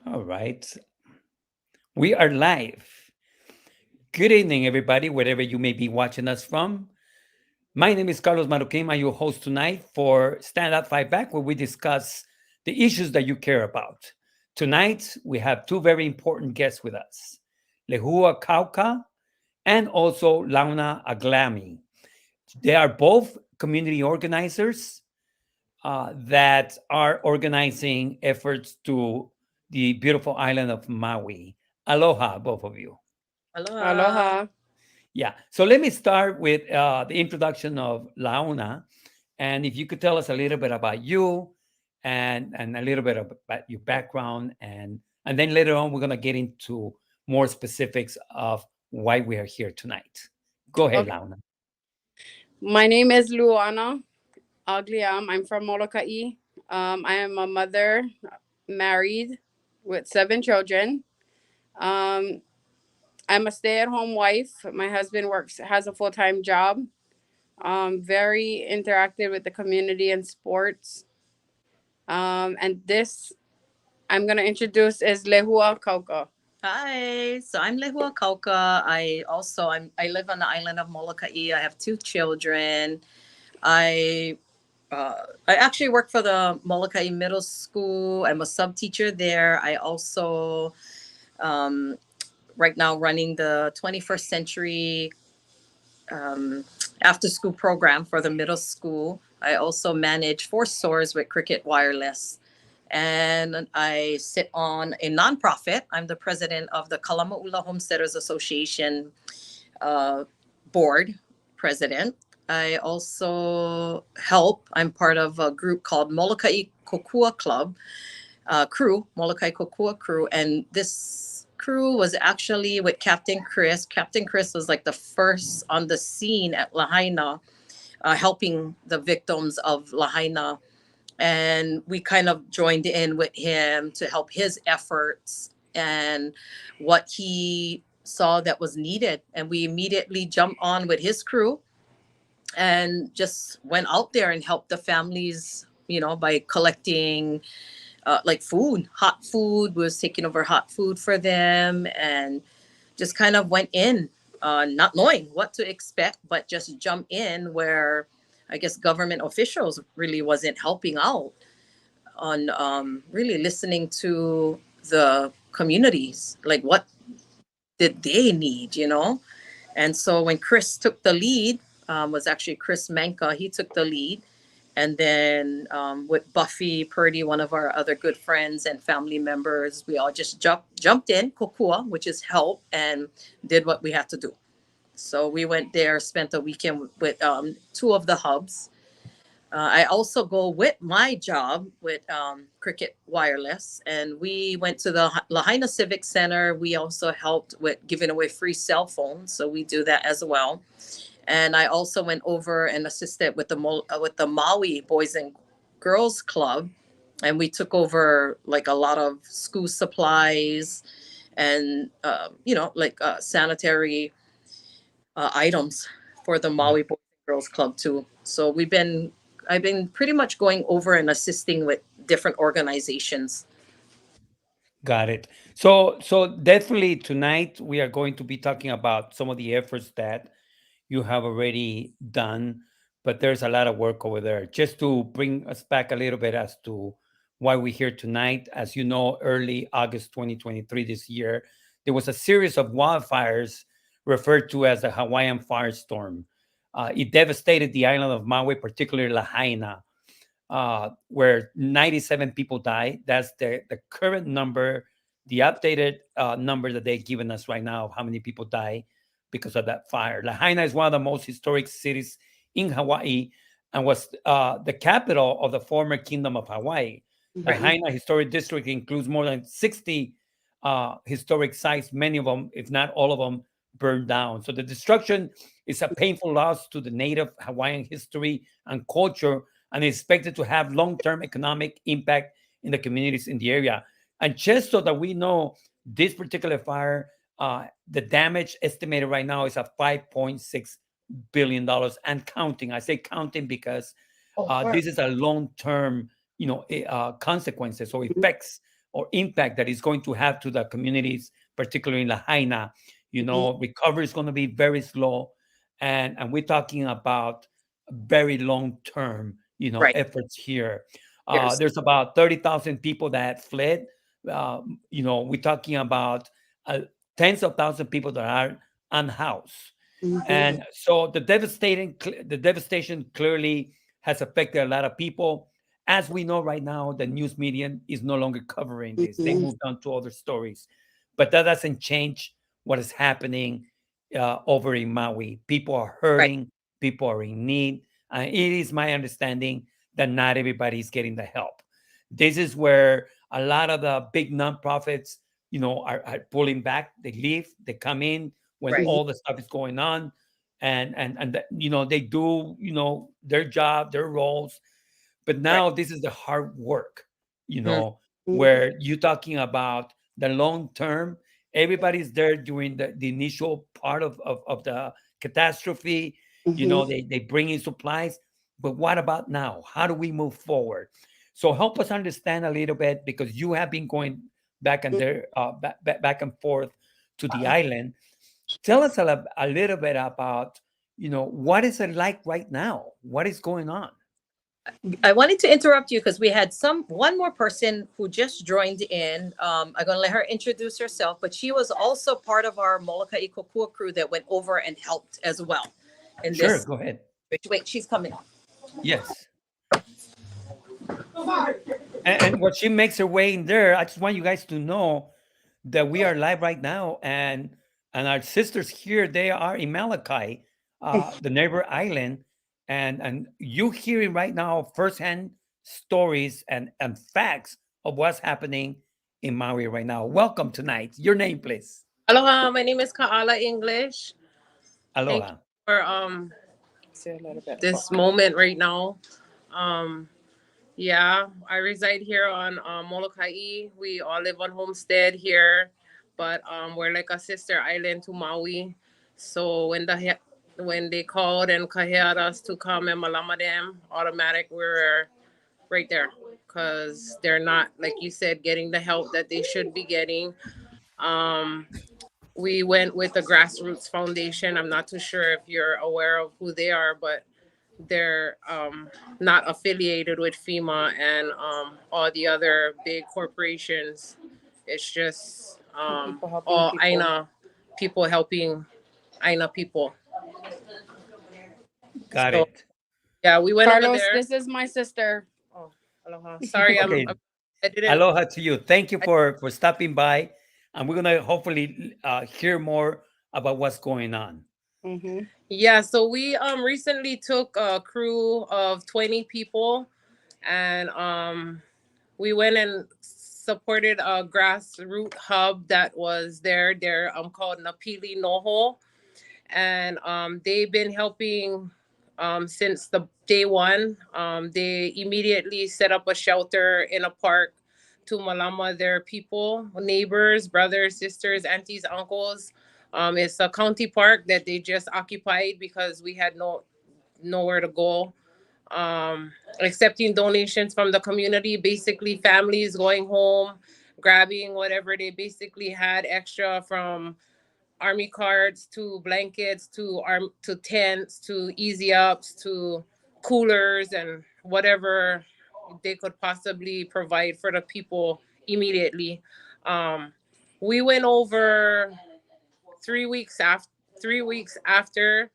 All right. We are live. Good evening, everybody, wherever you may be watching us from. My name is Carlos Marroquin. I'm your host tonight for Stand Up Fight Back, where we discuss the issues that you care about. Tonight, we have two very important guests with us, Lehua Kauka and also Launa Aglami. They are both community organizers that are organizing efforts to the beautiful island of Maui. Aloha, both of you. Aloha. Aloha. Yeah. So let me start with the introduction of Launa. And if you could tell us a little bit about you and a little bit about your background. And then later on, we're going to get into more specifics of why we are here tonight. Go ahead, Okay. Launa. My name is Luana Agliam. I'm from Molokai. I am a mother, married with 7 children. Um, I'm a stay-at-home wife. My husband has a full-time job. Very interactive with the community and sports. And this I'm gonna introduce is Lehua Kauka. Hi. So I'm Lehua Kuaka. I live on the island of Molokai. I have two children. I I actually work for the Molokai Middle School. I'm a sub teacher there. I also um, right now running the 21st century um, after school program for the middle school. I also manage 4 stores with Cricket Wireless. And I sit on a nonprofit. I'm the president of the Kalamaula Homesteaders Association uh, board president. I also I'm part of a group called Molokai Kokua Club crew, Molokai Kokua crew. And this crew was actually with Captain Chris. Captain Chris was like the first on the scene at Lahaina, helping the victims of Lahaina. And we kind of joined in with him to help his efforts and what he saw that was needed. And we immediately jumped on with his crew and just went out there and helped the families, by collecting like food, hot food. We was taking over hot food for them and just kind of went in, not knowing what to expect, but just jump in where I guess government officials really wasn't helping out on really listening to the communities, like what did they need. And so when Chris took the lead, was actually Chris Manka, he took the lead. And then with Buffy Purdy, one of our other good friends and family members, we all just jumped in, kokua, which is help, and did what we had to do. So we went there, spent a weekend with two of the hubs. I also go with my job with Cricket Wireless, and we went to the Lahaina Civic Center. We also helped with giving away free cell phones, so we do that as well. And I also went over and assisted with the Maui Boys and Girls Club, and we took over like a lot of school supplies and like sanitary items for the Yeah. Maui Boys and Girls Club too. So I've been pretty much going over and assisting with different organizations. Got it. So definitely tonight we are going to be talking about some of the efforts that you have already done, but there's a lot of work over there. Just to bring us back a little bit as to why we're here tonight. As you know, early August 2023 this year, there was a series of wildfires referred to as the Hawaiian firestorm. It devastated the island of Maui, particularly Lahaina, where 97 people died. That's the current number, the updated number that they've given us right now of how many people die because of that fire. Lahaina is one of the most historic cities in Hawaii and was the capital of the former Kingdom of Hawaii. Right. Lahaina Historic District includes more than 60 historic sites, many of them, if not all of them, burned down. So the destruction is a painful loss to the native Hawaiian history and culture and is expected to have long-term economic impact in the communities in the area. And just so that we know, this particular fire, the damage estimated right now is at $5.6 billion and counting. I say counting because Oh, wow. this is a long-term, consequences or effects or impact that it's going to have to the communities, particularly in Lahaina. Mhm. Recovery is going to be very slow, and we're talking about very long term, Right. efforts here. Years. There's about 30,000 people that fled. We're talking about tens of thousands of people that are unhoused, Mhm. and so the devastation clearly has affected a lot of people. As we know right now, the news media is no longer covering this. They Mhm. moved on to other stories, but that doesn't change what is happening over in Maui. People are Right. hurting. People are in need. It is my understanding that not everybody is getting the help. This is where a lot of the big nonprofits, are pulling back. They leave. They come in when Right. Mhm. all the stuff is going on, they do their job, their roles. But Right. now this is the hard work, Mhm. Mhm. where you're talking about the long term. Everybody's there during the initial part of the catastrophe. Mhm. They bring in supplies. But what about now? How do we move forward? So help us understand a little bit, because you have been going back and there, back and forth to the island. Tell us a little bit about, what is it like right now? What is going on? I wanted to interrupt you because we had one more person who just joined in. I'm gonna let her introduce herself, but she was also part of our Molokai Kokua crew that went over and helped as well in Sure, this. go ahead. Wait, she's coming. Yes. And what she makes her way in there, I just want you guys to know that we are live right now, and our sisters here, they are in Malachi, the neighbor island, and you hearing right now firsthand stories and facts of what's happening in Maui right now. Welcome tonight. Your name, please. Aloha, my name is Kaala English. Thank you Aloha. for Say a little bit about. this moment right now. Um yeah, I reside here on Molokai. We all live on homestead here, but we're like a sister island to Maui. So when they called and kaheared us to come and malama them, automatic we're right there because they're not, like you said, getting the help that they should be getting. Um, we went with the Grassroots Foundation. I'm not too sure if you're aware of who they are, but they're not affiliated with FEMA and all the other big corporations. It's just People helping all people. Aina people helping Aina people. Got So it. yeah, we went over Carlos, there. this is my sister. Oh, aloha. Sorry, Okay. I didn't. Aloha to you. Thank you I, for stopping by. And we're going to hopefully hear more about what's going on. Mhm. yeah, so we recently took a crew of 20 people and we went and supported a grassroots hub that was there. They're called Napili Noho, and they've been helping since the day one. They immediately set up a shelter in a park to malama their people, neighbors, brothers, sisters, aunties, uncles. It's a county park that they just occupied because we had nowhere to go, accepting donations from the community, basically families going home, grabbing whatever they basically had extra, from army cards to blankets to tents to easy ups to coolers and whatever they could possibly provide for the people immediately. Um, we went over 3 weeks after 3 weeks after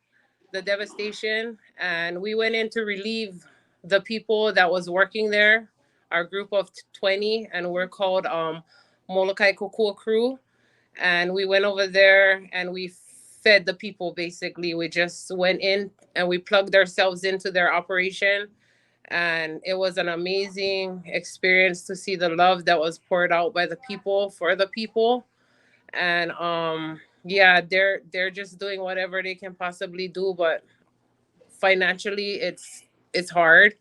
the devastation, and we went in to relieve the people that was working there, our group of 20, and we're called Molokai Kokua crew. And we went over there and we fed the people. Basically, we just went in and we plugged ourselves into their operation, and it was an amazing experience to see the love that was poured out by the people for the people. And yeah, they're just doing whatever they can possibly do, but financially it's hard.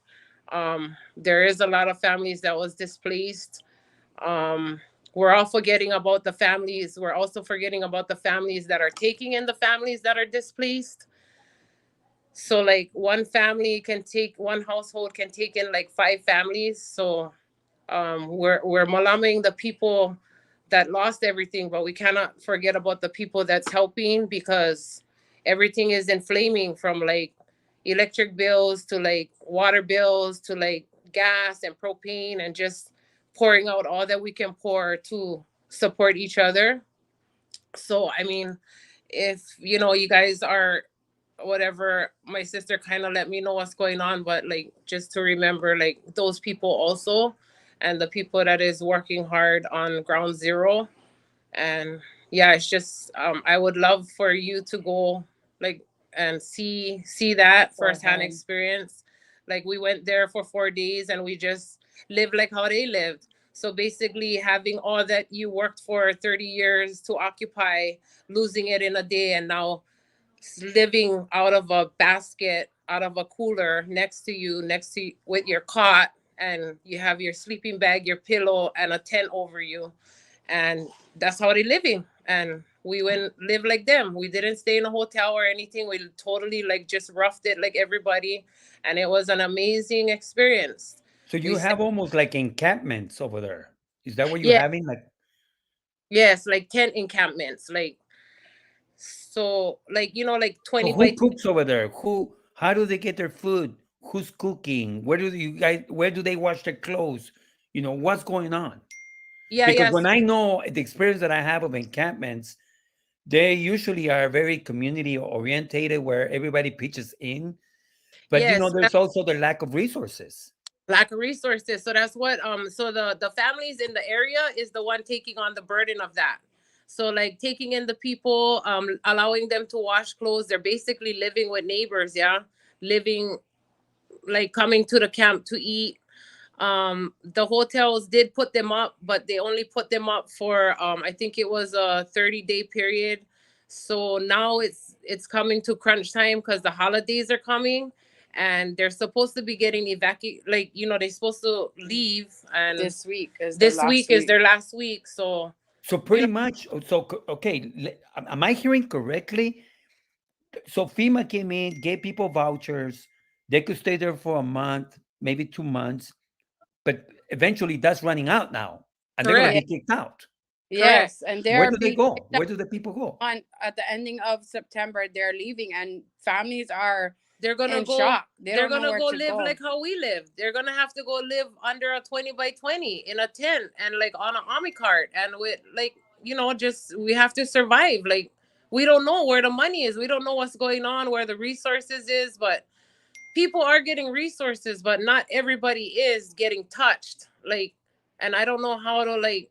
There is a lot of families that was displaced. um we're all forgetting about the families. We're also forgetting about the families that are taking in the families that are displaced. So like one household can take in like five families. So We're malaming the people that lost everything, but we cannot forget about the people that's helping, because everything is inflaming, from like electric bills to like water bills to like gas and propane, and just pouring out all that we can pour to support each other. So I mean, if you guys are whatever, my sister kind of let me know what's going on, but like just to remember like those people also, and the people that is working hard on ground zero. And yeah, it's just I would love for you to go, like, and see that firsthand Firsthand. experience. Like we went there for 4 days and we just lived like how they lived. So basically having all that you worked for 30 years to occupy, losing it in a day, and now living out of a basket, out of a cooler next to you, with your cot, and you have your sleeping bag, your pillow, and a tent over you. And that's how they living. And we went live like them. We didn't stay in a hotel or anything. We totally like just roughed it like everybody, and it was an amazing experience. So We you said have almost like encampments over there. Is that what you're yeah, having? Like, yes, like tent encampments, like, so like like so 20 by who 20. cooks over there? Who? How do they get their food? Who's cooking? Where do you guys? Where do they wash their clothes? What's going on? Yeah, Because when yes. I know the experience that I have of encampments, they usually are very community orientated, where everybody pitches in. But Yes, there's also the lack of resources. lack of resources. So that's what so the families in the area is the one taking on the burden of that. So like taking in the people, allowing them to wash clothes. They're basically living with neighbors, yeah. Living, like, coming to the camp to eat. The hotels did put them up, but they only put them up for I think it was a 30-day period. So now it's coming to crunch time because the holidays are coming, and they're supposed to be getting evacuated, like, they're supposed to leave, and This week is their this week last is week. their last week. So So you pretty know much, okay, am I hearing correctly? So FEMA came in, gave people vouchers. They could stay there for a month, maybe 2 months, but eventually that's running out now, and they're going to correct, Yeah. be kicked out. correct. Yes, and they Where are do they being go? kicked out Where do the people go? at the ending of September. They're leaving, and families are they're gonna in go shock. They they're don't know gonna where go to live go. like how we live. They're gonna have to go live under a 20 by 20 in a tent, and like on an army cart, and with like, just we have to survive. Like, we don't know where the money is, we don't know what's going on, where the resources is, but people are getting resources, but not everybody is getting touched. Like, and I don't know how to, like,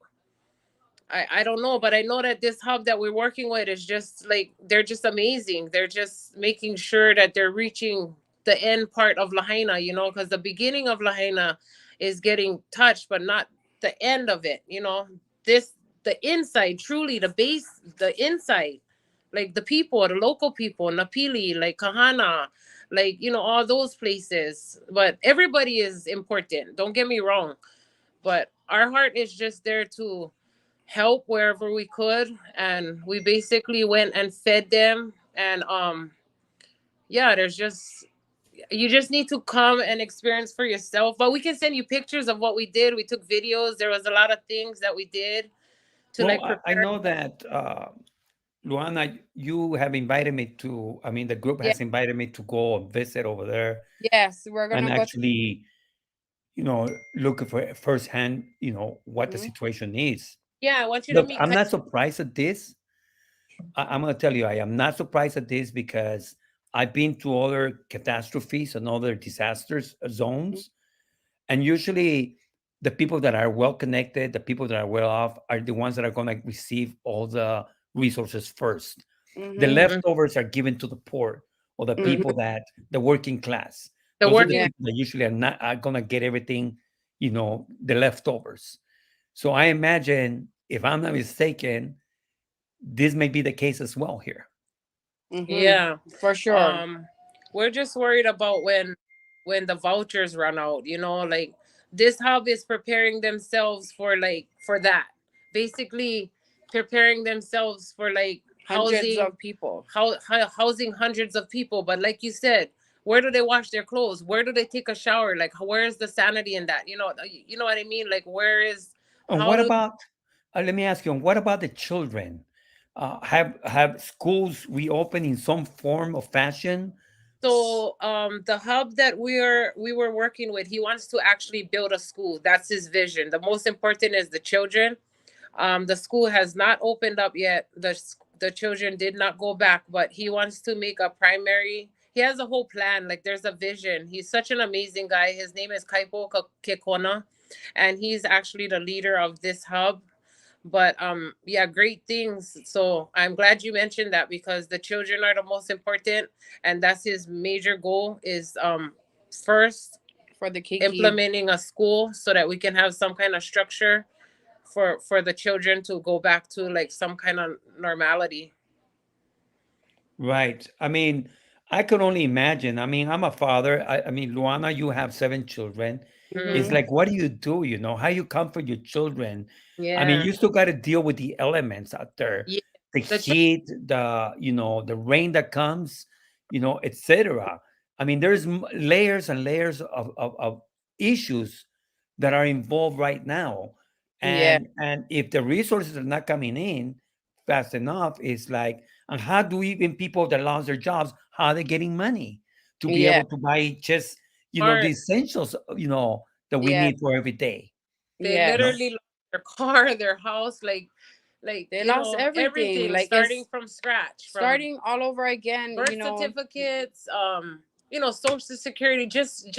I don't know, but I know that this hub that we're working with is just like, they're just amazing. They're just making sure that they're reaching the end part of Lahaina, because the beginning of Lahaina is getting touched, but not the end of it. This, the inside, truly the base, the inside, like the people, the local people, Napili, like Kahana, like, all those places. But everybody is important. Don't get me wrong, but our heart is just there to help wherever we could, and we basically went and fed them. And yeah, there's just, you just need to come and experience for yourself. But we can send you pictures of what we did. We took videos. There was a lot of things that we did to Well, like I prepare. know that, Luana, you have invited me to, I mean, the group Yeah. has invited me to go and visit over there Yes, we're and gonna go to. actually, look for firsthand, what the Mhm. situation is. Yeah, I want you to Look, meet I'm not surprised at this. I'm going to tell you, I am not surprised at this because I've been to other catastrophes and other disasters zones, and usually the people that are well connected, the people that are well off, are the ones that are going to receive all the resources first. The Mhm. Mhm, leftovers are given to the poor or the mhm. people that the working class. The Those are the Yeah. working. people that usually are going to get everything, the leftovers. So I imagine, if I'm not mistaken, this may be the case as well here. Mhm. Yeah. For sure. um we're just worried about when the vouchers run out, like, this hub is preparing themselves for, like, for that, basically preparing themselves for like Hundreds housing, of people. housing hundreds of people. But like you said, where do they wash their clothes? Where do they take a shower? Like, where's the sanity in that? You know what I mean? Like, where is, And how what do, about, let me ask you, and what about the children? Have schools reopened in some form of fashion? so the hub that we were working with, he wants to actually build a school. That's his vision. The most important is the children. The school has not opened up yet. The children did not go back, but he wants to make a primary. He has a whole plan. Like, there's a vision. He's such an amazing guy. His name is Kekona, and he's actually the leader of this hub. But yeah, great things. So I'm glad you mentioned that, because the children are the most important, and that's his major goal, is first For the Kiki. implementing a school so that we can have some kind of structure for the children to go back to like some kind of normality. Right. I mean, I could only imagine. I mean, I'm a father. I mean, Luana, you have 7 children. It's Mm-hmm. Mm, like, what do you do? How you comfort your children? I mean, yeah, you still got to deal with the elements out there, yeah. the The heat, the rain that comes, etc. I mean, there's layers and layers of issues that are involved right now, Yeah. and if the resources are not coming in fast enough, it's like, and how do even people that lost their jobs, how are they getting money to be Yeah. able to buy just the part, essentials that we Yeah. need for every day. they Yes. literally lost their car, their house, like They lost everything. everything, Like, starting it's from scratch, from starting all over again, birth certificates, social security, just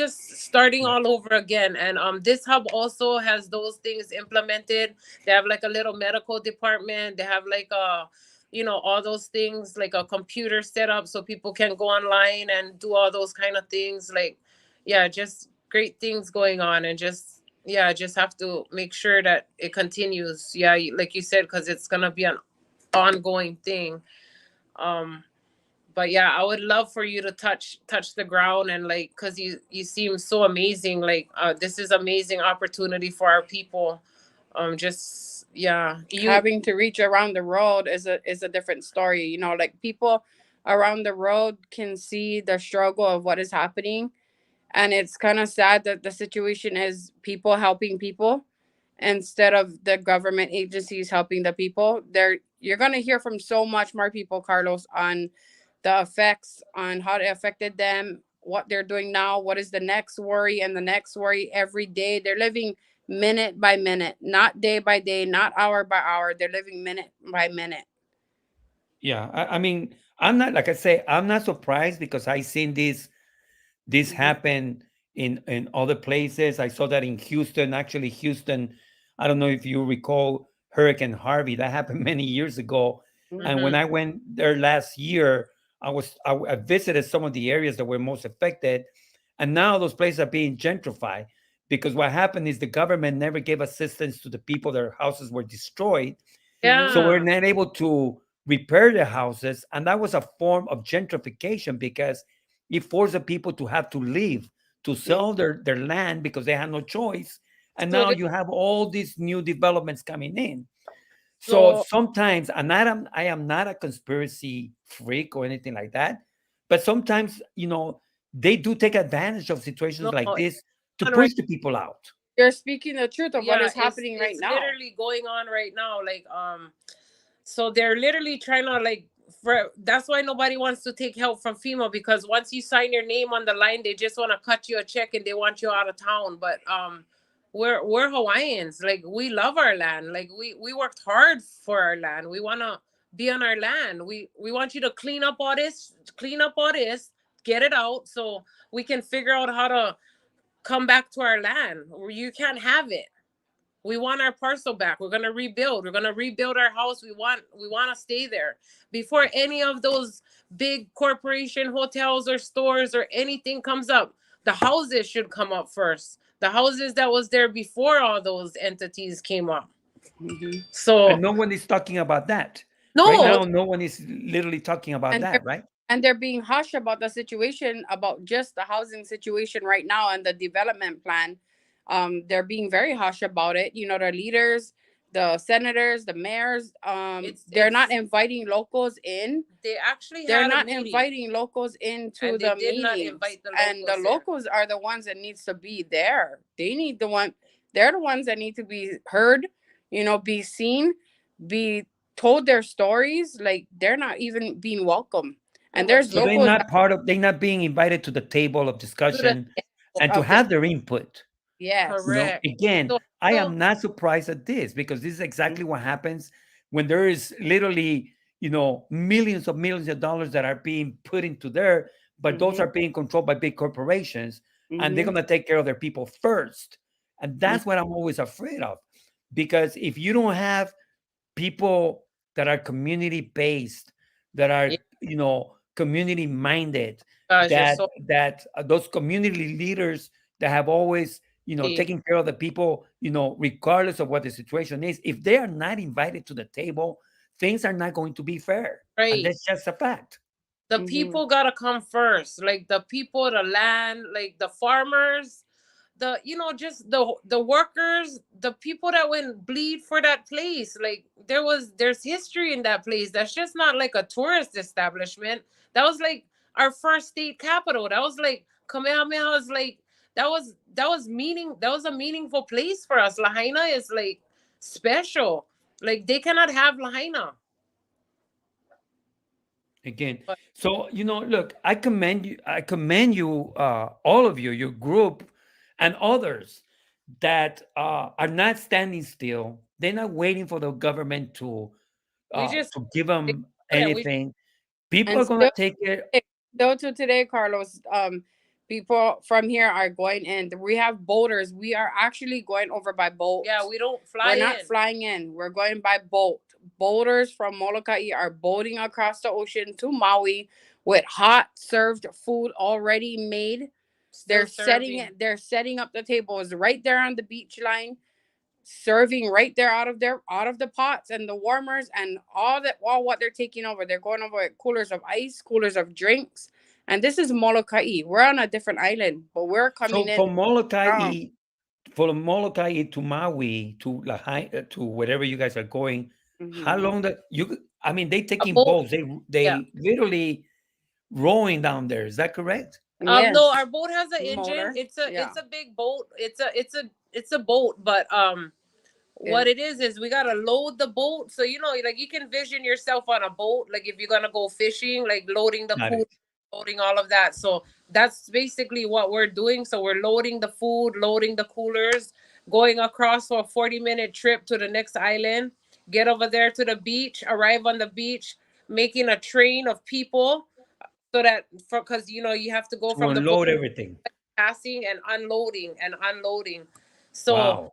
starting Right. all over again. And this hub also has those things implemented. They have like a little medical department. They have like all those things, like a computer set up so people can go online and do all those kind of things. Like, yeah, just great things going on. And just, yeah, just have to make sure that it continues. Yeah, like you said, because it's gonna be an ongoing thing. um but yeah, I would love for you to touch the ground, and like, because you seem so amazing. Like, this is amazing opportunity for our people. Just, yeah, you having to reach around the road is a different story. Like, people around the road can see the struggle of what is happening, and it's kind of sad that the situation is people helping people instead of the government agencies helping the people. You're going to hear from so much more people, Carlos, on the effects, on how it affected them, what they're doing now, what is the next worry, and the next worry every day. They're living minute by minute, not day by day, not hour by hour. They're living minute by minute. Yeah, I mean, I'm not, like I say, I'm not surprised because I seen this Hmm. happen in other places. I saw that in Houston. Actually, Houston, I don't know if you recall Hurricane Harvey, that happened many years ago. And when hmm I went there last year, I visited some of the areas that were most affected, and now those places are being gentrified because what happened is the government never gave assistance to the people their houses were destroyed, Hmm. so we're yeah, not able to repair the houses, and that was a form of gentrification because it forced the people to have to leave, to sell their land because they had no choice. And so now this, you have all these new developments coming in. So so sometimes, and I am not a conspiracy freak or anything like that, but sometimes, they do take advantage of situations no, like it's this to on right. push the people out. You're speaking the truth of what Yeah, is it's happening right it's now. literally going on right now. Like, so they're literally trying to, like, for that's why nobody wants to take help from FEMA, because once you sign your name on the line, they just want to cut you a check and they want you out of town. But we're Hawaiians. Like, we love our land. Like, we worked hard for our land. We want to be on our land. We want you to clean up all this, get it out so we can figure out how to come back to our land. You can't have it. We want our parcel back. We're gonna rebuild. We're gonna rebuild our house. We want to stay there before any of those big corporation hotels or stores or anything comes up. The houses should come up first. The houses that was there before all those entities came up. Hmm. And So no one is talking about that. Right no, now, no one is literally talking about and that, right? they're being hush about the situation, about just the housing situation right now and the development plan. They're being very hush about it. The leaders, the senators, the mayors, they're not it's inviting locals in. they actually They're had a not meeting inviting locals into and they the did not meetings, invite the and the locals there. locals are the ones that needs to be there. They need the one. They're the ones that need to be heard. Be seen, be told their stories. Like they're not even being welcome. It And was there's So they're locals not that part of, they're not being invited to the table of to the discussion and to of the have their input. yes. correct. Again, So I so am not surprised at this because this is exactly what happens when there is literally, millions of dollars that are being put into there, but those Mm-hmm, are being controlled by big corporations and they're mm-hmm, going to take care of their people first. And that's what I'm always afraid of. Because if you don't have people that are community based, that yeah, are community minded, gosh, you're that so those community leaders that have always lucky. taking care of the people, regardless of what the situation is, if they are not invited to the table, things are not going to be fair, and Right. that's just a fact. The mm-hmm. people gotta come first. Like the people, the land, like the farmers, just the workers, the people that went bleed for that place. Like there's history in that place. That's just not like a tourist establishment. That was like our first state capital. That was like Kamehameha was like that was a meaningful place for us. Lahaina is like special. Like they cannot have Lahaina. Again, But so look, I commend you, all of you, your group and others that are not standing still. They're not waiting for the government we just to give them and we anything. People And are going still to take it. Though to today, Carlos, people from here are going in. We have boaters. We are actually going over by boat. yeah, we don't fly We're not in. flying in. We're going by boat. Boaters from Molokai are boating across the ocean to Maui with hot served food already made. Still serving. They're setting up the tables right there on the beach line, serving right there out of the pots and the warmers and all what they're taking over. They're going over with coolers of ice, coolers of drinks. And this is Molokai. We're on a different island, but we're coming So in strong. From Molokai to Maui to to wherever you guys are going, how Hmm. long that you? I mean, they A taking boat. boats. They Yeah. they literally rowing down there. Is that correct? No, Yes. our boat has an engine. Motor. Yeah. It's a big boat. It's a boat, but what It, it is we gotta load the boat. So like you can vision yourself on a boat, like if you're gonna go fishing, like loading the Got cooler, it. loading all of that. So that's basically what we're doing. So we're loading the food, loading the coolers, going across for a 40-minute trip to the next island, get over there to the beach, arrive on the beach, making a train of people so that for because you have to go To from the boat unload everything. passing and unloading. So Wow.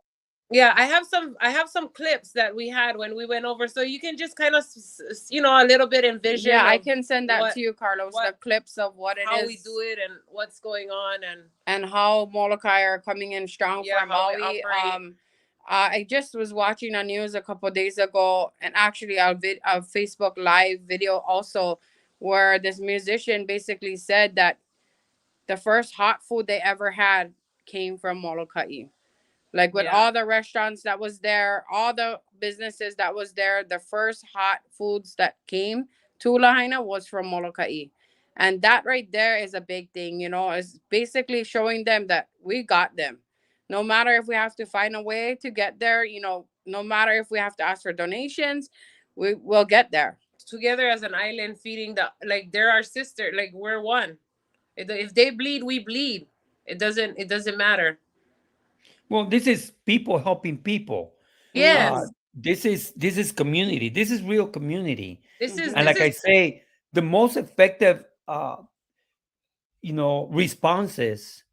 yeah, I have some clips that we had when we went over, so you can just kind of a little bit yeah, envision I of can send that what to you, Carlos. The what clips of what it how we is do it and what's going on, and and how Molokai are coming in strong yeah, for how we Maui. operate. I just was watching a news a couple of days ago, and actually a Facebook Live video also, where this musician basically said that the first hot food they ever had came from Molokai. Like with Yeah, all the restaurants that was there, all the businesses that was there, the first hot foods that came to Lahaina was from Molokai. And that right there is a big thing, is basically showing them that we got them. No matter if we have to find a way to get there, no matter if we have to ask for donations, we will get there. together as an island, feeding the like they're our sister, like we're one. If they bleed, we bleed. It doesn't matter. Well, this is people helping people. Mm-hmm. Uh, Yes, this is community. This is real community. this is And Mm-hmm. this like is I say, the most effective, responses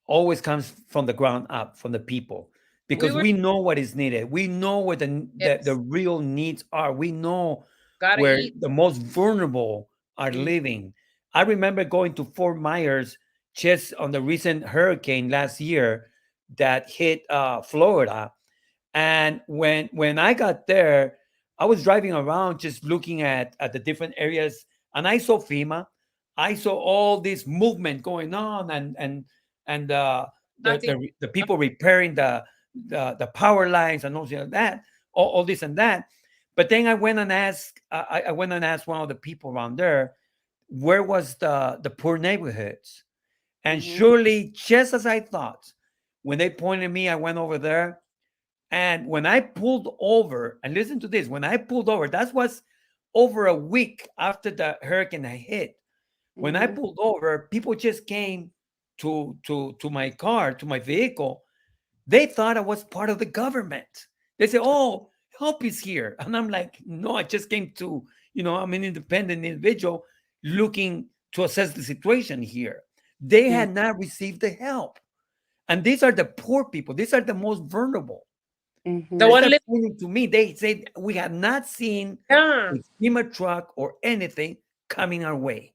always comes from the ground up, from the people, we because were we know what is needed. We know where the yes, real needs are. We know gotta where eat. the most vulnerable are Mm-hmm. living. I remember going to Fort Myers just on the recent hurricane last year that hit Florida. And when I got there, I was driving around just looking at the different areas, and I saw FEMA. I saw all this movement going on, and the Nothing. the, the people repairing the power lines and all that, all this and that. But then I went and asked, I went and asked one of the people around there, where was the poor neighborhoods? And Mhm. surely, just as I thought, when they pointed me, I went over there. And when I pulled over, and listen to this, when I pulled over, that was over a week after the hurricane had hit. When I Mhm. pulled over, people just came to my car, to my vehicle. They thought I was part of the government. They said, "Oh, help is here," and I'm like, "No, I just came to, I'm an independent individual looking to assess the situation here." They Mhm. had not received the help, and these are the poor people. These are the most vulnerable. The Mhm. They one start live, pointing to me. They say, "We have not seen yeah. a FEMA truck or anything coming our way."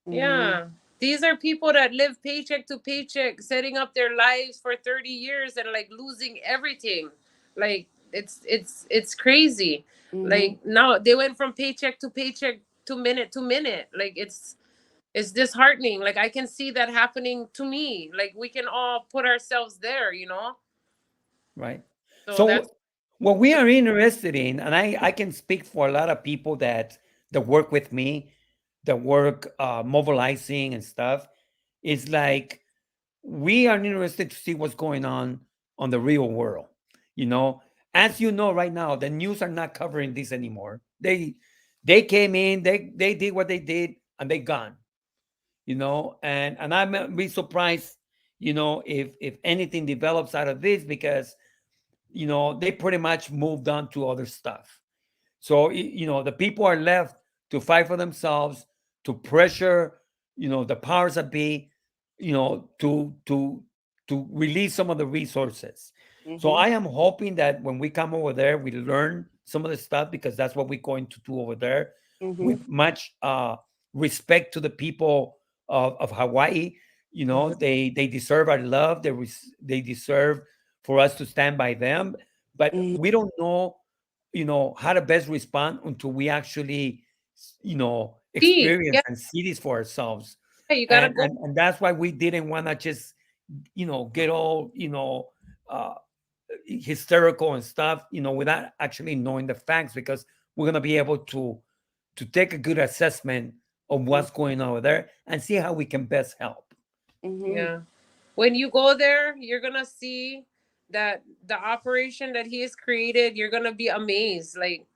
Mhm. Yeah. These are people that live paycheck to paycheck, setting up their lives for 30 years and like losing everything. Like it's crazy. Mhm. Like now they went from paycheck to paycheck to minute. Like it's disheartening. Like I can see that happening to me. Like we can all put ourselves there, you know? Right. So So that's what we are interested in, and I can speak for a lot of people that work with me, that work mobilizing and stuff, is like we are interested to see what's going on the real world. You know, as you know, right now the news are not covering this anymore. They came in, they did what they did, and they gone. And I'm be surprised, if anything develops out of this, because they pretty much moved on to other stuff. So the people are left to fight for themselves, to pressure, the powers that be, to release some of the resources. So Mhm. I am hoping that when we come over there, we learn some of the stuff, because that's what we're going to do over there, with Mhm. much respect to the people of Hawaii. Mhm. They deserve our love. They deserve for us to stand by them. But Mhm. we don't know, how to best respond until we actually, see. experience Yeah, and see this for ourselves. you gotta and go. and, and that's why we didn't want to just, get all, uh, hysterical and stuff, without actually knowing the facts, because we're going to be able to take a good assessment of what's going on over there and see how we can best help. Mhm. Yeah. When you go there, you're gonna see that the operation that he has created, you're gonna be amazed. Like,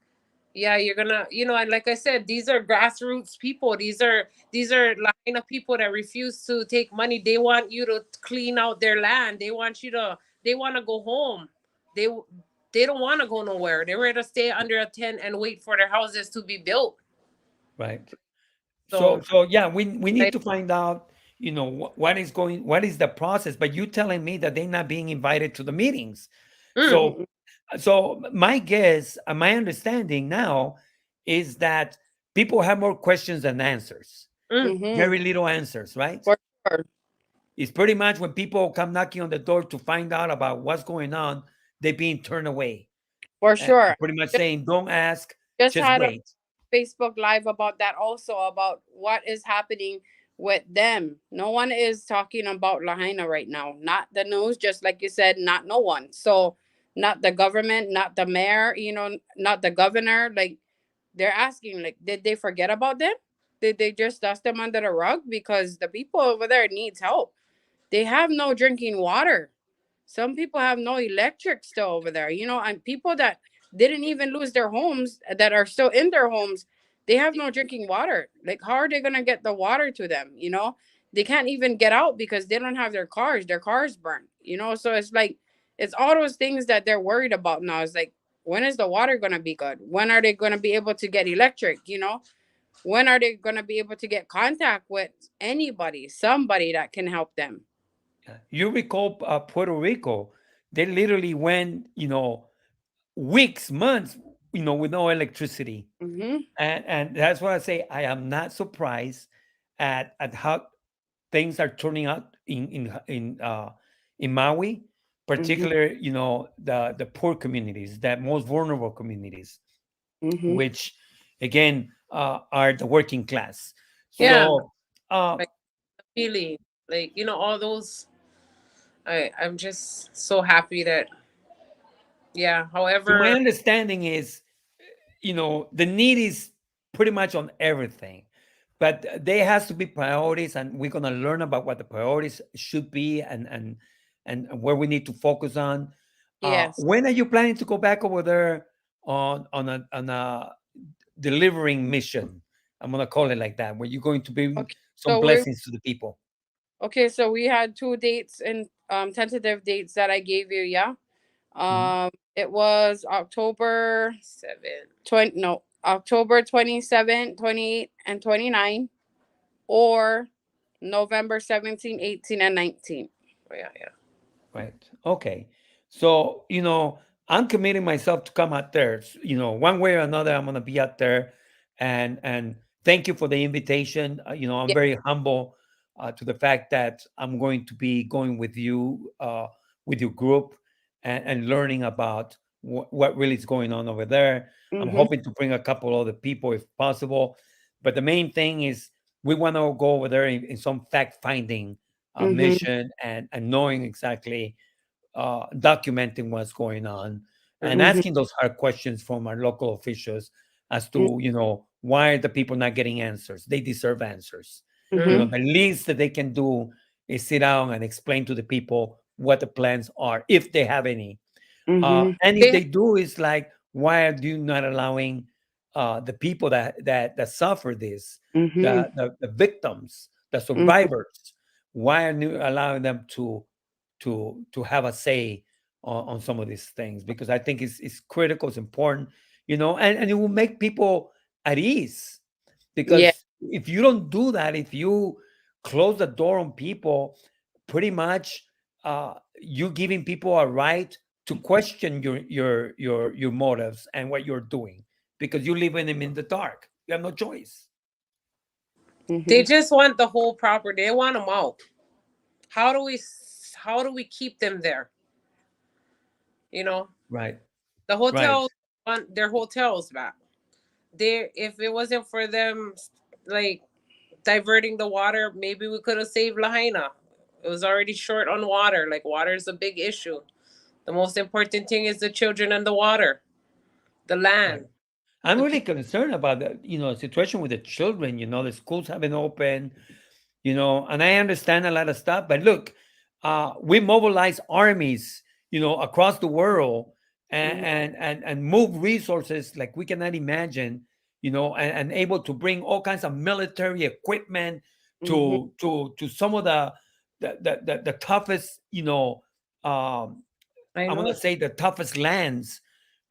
yeah, you're gonna, and like I said, these are grassroots people. These are line of people that refuse to take money. They want you to clean out their land. They want to go home. They they don't want to go nowhere. They're ready to stay under a tent and wait for their houses to be built. Right. So So, so yeah, we need like, to find out, what is the process. But you telling me that they're not being invited to the meetings. mm, So Mhm. my guess, my understanding now, is that people have more questions than answers. mm, Mhm. Very little answers, right? For sure. It's pretty much when people come knocking on the door to find out about what's going on, they're being turned away. For And sure. pretty much Just, saying, don't ask, just just had a wait. Facebook Live about that also, about what is happening with them. No one is talking about Lahaina right now. Not the news, just like you said, not no one. So not the government, not the mayor, not the governor. Like, they're asking, like, did they forget about them? Did they just dust them under the rug? Because the people over there needs help. They have no drinking water. Some people have no electric still over there, and people that didn't even lose their homes, that are still in their homes, they have no drinking water. Like, how are they going to get the water to them? They can't even get out because they don't have their cars. Their cars burn, so it's like, it's all those things that they're worried about now. It's like, when is the water going to be good? When are they going to be able to get electric? When are they going to be able to get contact with anybody, somebody that can help them? You recall Puerto Rico, they literally went, weeks, months, with no electricity. Mm-hmm. And that's why I say I am not surprised at how things are turning out in Maui, Mm-hmm. particularly, the poor communities, the most vulnerable communities, Mm-hmm. which again, are the working class. yeah, So uh, like feeling, like all those. I'm just so happy that. Yeah. So my However, understanding is, the need is pretty much on everything, but there has to be priorities, and we're going to learn about what the priorities should be, and where we need to focus on. Yes. When are you planning to go back over there on a delivering mission? I'm going to call it like that, where you're going to bring Okay. some So we blessings to the people. okay, so we had two dates and tentative dates that I gave you, yeah. Mhm. It was October 7. 20, no, October 27, 28, and 29, or November 17, 18, and 19. Oh, yeah, yeah. Right. Okay. So, I'm committing myself to come out there. One way or another, I'm gonna be out there, and thank you for the invitation. I'm Yeah. very humble to the fact that I'm going to be going with your group, and learning about what really is going on over there. I'm Mm-hmm. hoping to bring a couple other people if possible, but the main thing is we want to go over there in some fact finding Mm-hmm. mission, and knowing exactly, documenting what's going on, and Mm-hmm. asking those hard questions from our local officials as to, why are the people not getting answers? They deserve answers. Mm-hmm. The least that they can do is sit down and explain to the people what the plans are, if they have any. Mm-hmm. And if They they do, it's like, why are you not allowing the people that suffer this, Mm-hmm. the victims, the Mm-hmm. survivors, why are you allowing them to have a say on some of these things? Because I think it's critical, it's important, and it will make people at ease. Yeah. Because if you don't do that, if you close the door on people, pretty much you're giving people a right to question your motives and what you're doing, because you're leaving them in the dark. You have no choice. they Mm-hmm. just want the whole property. They want them out. How do we how do we keep them there? You know, Right. the Right. hotels want their hotels back. They if it wasn't for them like diverting the water, maybe we could have saved Lahaina. It was already short on water. Like water is a big issue. The most important thing is the children and the water, the Right. land, I'm the really people. concerned about the situation with the children. The schools haven't opened. And I understand a lot of stuff, but look, we mobilize armies, across the world, and Mm-hmm. and move resources like we cannot imagine, and able to bring all kinds of military equipment Mm-hmm. to some of the toughest, um, I I want to know. say the toughest lands,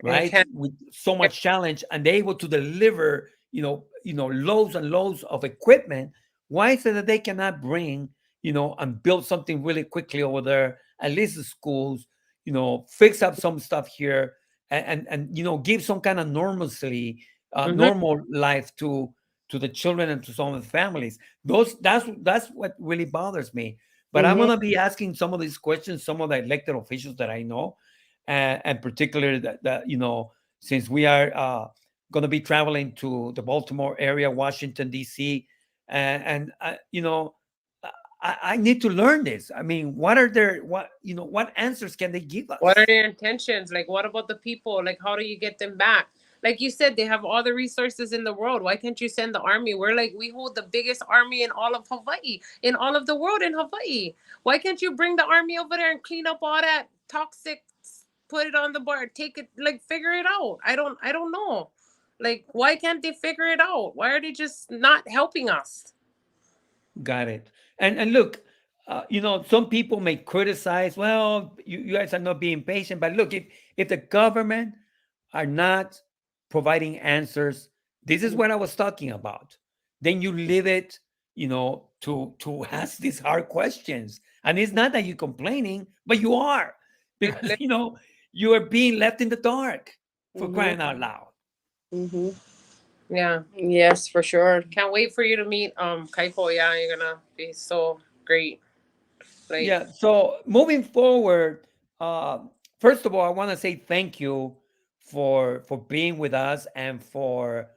And right? can With so much challenge, and they're able to deliver, loads and loads of equipment. Why is it that they cannot bring, and build something really quickly over there? At least the schools, fix up some stuff here, and give some kind of normalcy, hmm normal life to the children and to some of the families. That's what really bothers me. But I'm Mm-hmm. gonna be asking some of these questions, some of the elected officials that I know, and particularly that since we are going to be traveling to the Baltimore area, Washington D.C., and I need to learn this. I mean, what answers can they give what are us? their intentions? Like, what about the people? Like, how do you get them back? Like you said, they have all the resources in the world. Why can't you send the army? We're like, we hold the biggest army in all of Hawaii, in all of the world in Hawaii. Why can't you bring the army over there and clean up all that toxic, put it on the board, take it, like, figure it out? I don't know. Like, why can't they figure it out? Why are they just not helping us? Got it. And look, some people may criticize. Well, you guys are not being patient, but look, if the government are not providing answers, this is what I was talking about. Then you leave it, to ask these hard questions. And it's not that you're complaining, but you are, because Li- you are being left in the dark, for Mm-hmm. crying out loud. Mm-hmm. Yeah. Yes, for sure. Can't wait for you to meet Kaiko. Yeah, you're gonna be so great. Like, Yeah. So moving forward, uh, first of all, I want to say thank you for being with us, and for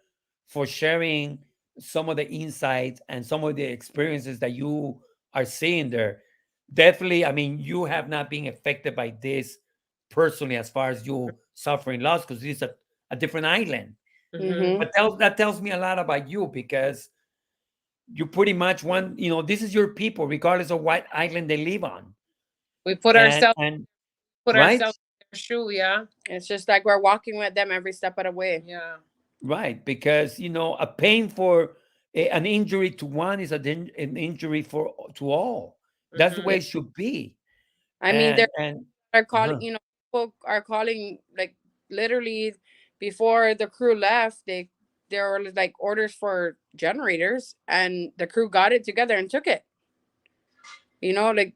sharing some of the insights and some of the experiences that you are seeing there. Definitely, I mean, you have not been affected by this personally as far as you suffering loss because it's a different island. Mm-hmm. Mhm. But that tells me a lot about you because you pretty much want, this is your people regardless of what island they live on. We put And ourselves and put right, ourselves in their shoe. Yeah. It's just like we're walking with them every step of the way. Yeah. right, because a pain for an injury to one is an injury for to all. That's the Mm-hmm. way Yeah. it should be. I mean, And they're calling, uh-huh. people are calling like literally before the crew left, there were like orders for generators and the crew got it together and took it. Like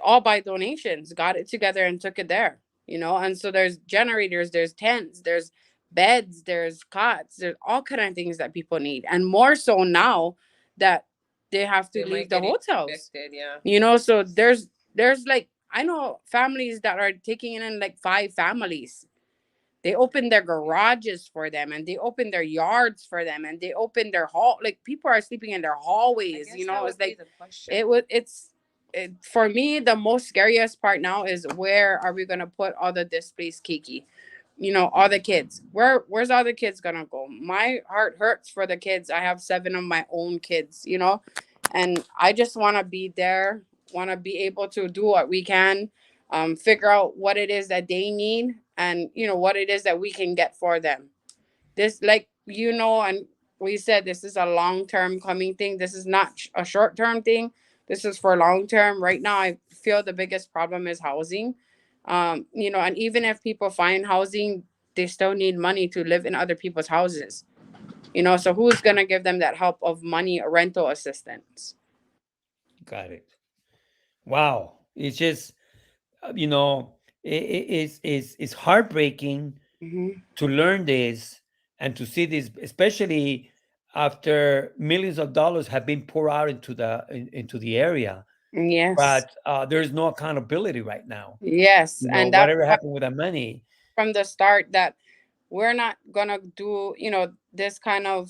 all by donations, got it together and took it there. And so there's generators, there's tents, there's beds, there's cots, there's all kind of things that people need. And more so now that they have to They leave might the get hotels. infected. Yeah. So there's like I know families that are taking in like 5 families. They open their garages for them and they open their yards for them and they open their hall, like people are sleeping in their I hallways. guess that It's would be like the question. for me the most scariest part now is where are we gonna put all the displaced Kiki? All the kids. Where's all the kids gonna go? My heart hurts for the kids. I have 7 of my own kids. And I just want to be there, want to be able to do what we can, figure out what it is that they need, and what it is that we can get for them. This, like, and we said this is a long term coming thing. This is not a short term thing. This is for long term. Right now, I feel the biggest problem is housing. And even if people find housing, they still need money to live in other people's houses. So who's gonna give them that help of money or rental assistance? Got it. Wow. It's just it's heartbreaking Hmm. to learn this and to see this, especially after millions of dollars have been poured out into the area. Yes. But there's no accountability right now. Yes. And that's Whatever why happened with that money. from the start that we're not gonna do, this kind of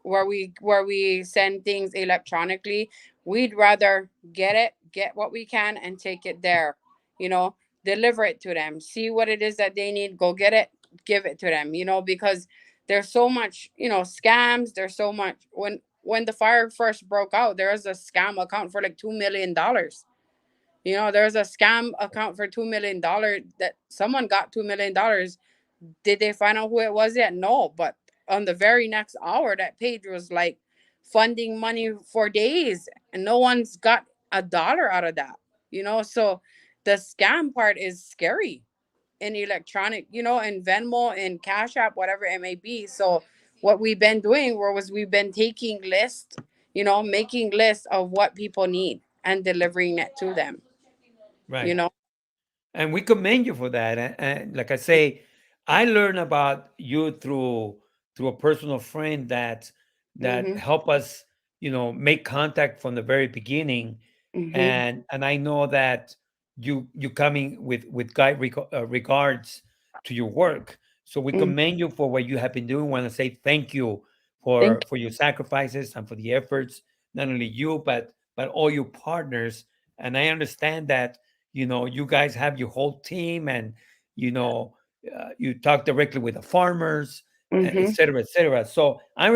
where we send things electronically. We'd rather get what we can and take it there, you know, deliver it to them, see what it is that they need, go get it, give it to them, because there's so much, scams. There's so much. When the fire first broke out, there was a scam account for like $2 million. There's a scam account for $2 million that someone got $2 million. Did they find out who it was yet? No, but on the very next hour, that page was like funding money for days, and no one's got a dollar out of that. So the scam part is scary in electronic, in Venmo, in Cash App, whatever it may be. So what we've been doing was we've been taking lists, making lists of what people need and delivering it to them. You Right. know. And we commend you for that. And like I say, I learned about you through a personal friend that Mhm. helped us, make contact from the very beginning. Mhm. And I know that you coming with regards to your work. So we Mhm. commend you for what you have been doing. Want to say thank you Thank for your sacrifices and for the efforts, not only you but all your partners. And I understand that you guys have your whole team, and you know you talk directly with the farmers, you. et Mhm. cetera, et cetera. So I'm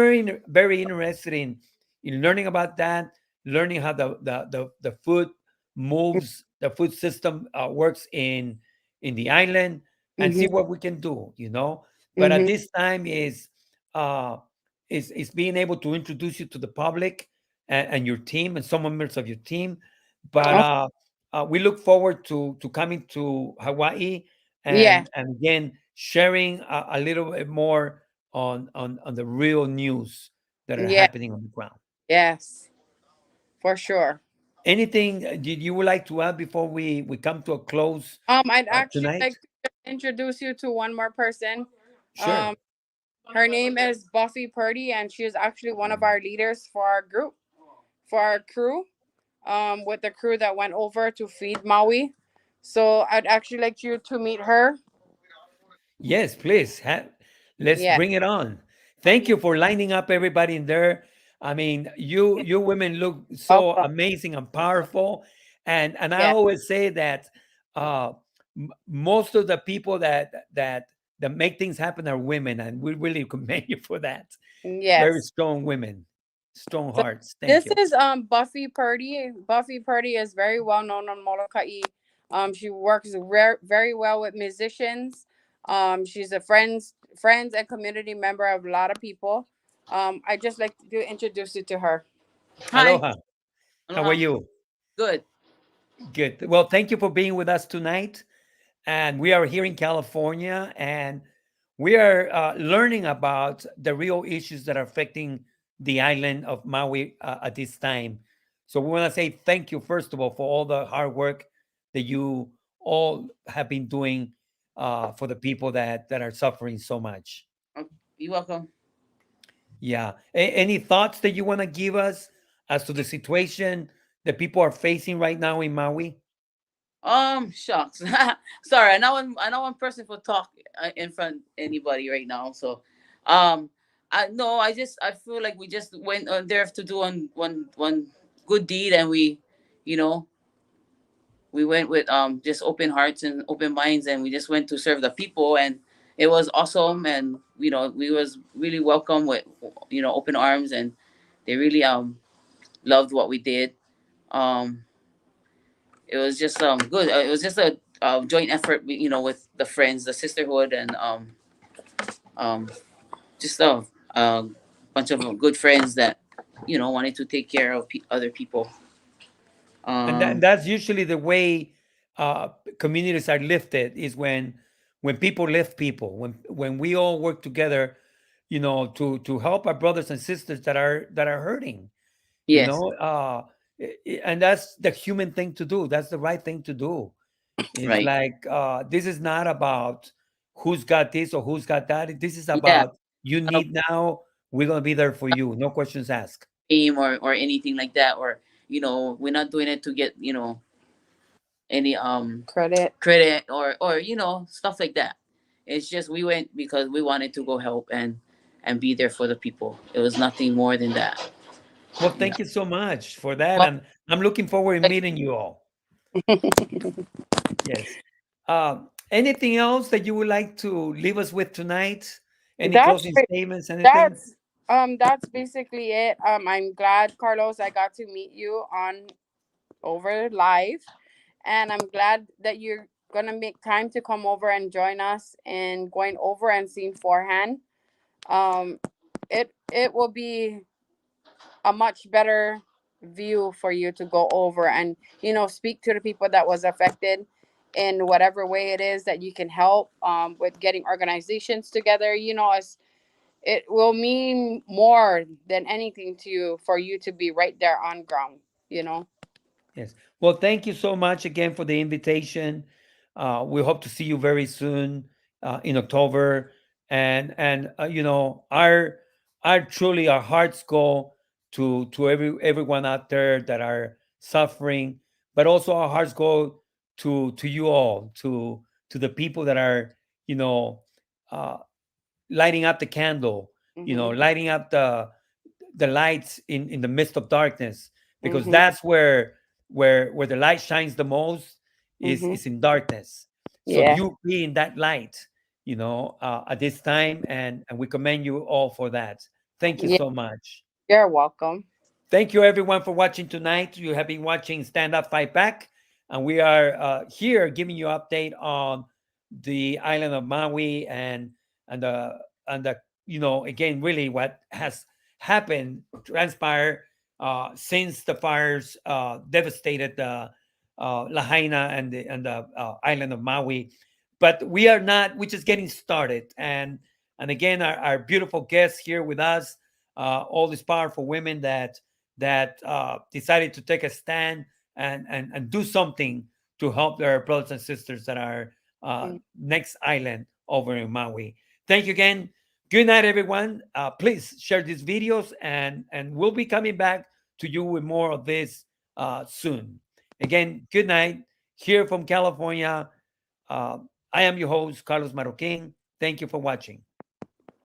very interested in learning about that, learning how the food moves, the food system works in the island, and see Mhm. what we can do. But at Mhm. this time uh is being able to introduce you to the public, and your team and some members of your team. But Oh, we look forward to coming to Hawaii, yeah. and again sharing a little bit more on the real news that are Yeah. happening on the ground. Yes. For sure. Anything did you would like to add before we come to a close I'd actually tonight? like to introduce you to one more person. Sure. Um, her name is Buffy Purdy, and she is actually one of our leaders for our group, for our crew. With the crew that went over to feed Maui. So I'd actually like you to meet her. Yes, please. Let's Yeah. bring it on. Thank you for lining up everybody in there. I mean, you women look so Welcome. amazing and powerful. And I Yeah. always say that uh, most of the people that make things happen are women, and we really commend you for that. Very Yes. strong women, strong So hearts. Thank this you. is Buffy Purdy. Buffy Purdy is very well known on Molokai. She works very well with musicians. She's a friends and community member of a lot of people. I just like to introduce you to her. Hi. Aloha. How are Aloha. you? Good. Good. Well, thank you for being with us tonight. And we are here in California, and we are learning about the real issues that are affecting the island of Maui at this time. So we want to say thank you, first of all, for all the hard work that you all have been doing for the people that are suffering so much. Oh, you're welcome. Yeah. Any thoughts that you want to give us as to the situation that people are facing right now in Maui? Shucks. Sorry, I know one person for talk in front anybody right now. So, um, I no, I feel like we just went on there to do one good deed, and you know, we went with just open hearts and open minds, and we just went to serve the people, and it was awesome, and we was really welcome with open arms, and they really loved what we did. Um, it was just good. It was just a joint effort, with the friends, the sisterhood, and um just a bunch of good friends that wanted to take care of other people. And Um, that's usually the way uh, communities are lifted, is when people lift people, when we all work together, to help our brothers and sisters that are hurting, yes, and that's the human thing to do. That's the right thing to do. It's right. like, this is not about who's got this or who's got that. This is Yeah, about, you uh, need now, we're gonna be there for you, no questions asked. fame or anything like that, or we're not doing it to get any Credit. credit or stuff like that. It's just we went because we wanted to go help and be there for the people. It was nothing more than that. Well, You know. thank you so much for that, Well, and I'm looking forward to meeting you all. Yes. Anything else that you would like to leave us with tonight? Any That's closing right. statements? Anything? That's basically it. I'm glad, Carlos, I got to meet you on over live, and I'm glad that you're gonna make time to come over and join us in going over and seeing forehand. Um, it will be a much better view for you to go over and speak to the people that was affected in whatever way it is that you can help with getting organizations together. As it will mean more than anything to you for you to be right there on ground. You know. Yes. Well, thank you so much again for the invitation. We hope to see you very soon in October, and our truly our hearts go to everyone out there that are suffering, but also our hearts go to you all, to the people that are, you know uh, lighting up the candle, Mhm. lighting up the lights in the midst of darkness, because Mhm. that's where the light shines the most, Mhm. is in darkness. So Yeah. you be in that light, at this time, and we commend you all for that. Thank you Yeah. so much. You're welcome. Thank you, everyone, for watching tonight. You have been watching Stand Up Fight Back, and we are here giving you update on the island of Maui, and the and the again, really what has happened, transpired since the fires devastated the Lahaina and the island of Maui. But we are not. We're just getting started, and again, our beautiful guests here with us, all these powerful women that decided to take a stand and do something to help their brothers and sisters that are Mm. next island over in Maui. Thank you again. Good night, everyone. Please share these videos, and we'll be coming back to you with more of this soon. Again, good night. Here from California, uh, I am your host, Carlos Marroquin. Thank you for watching.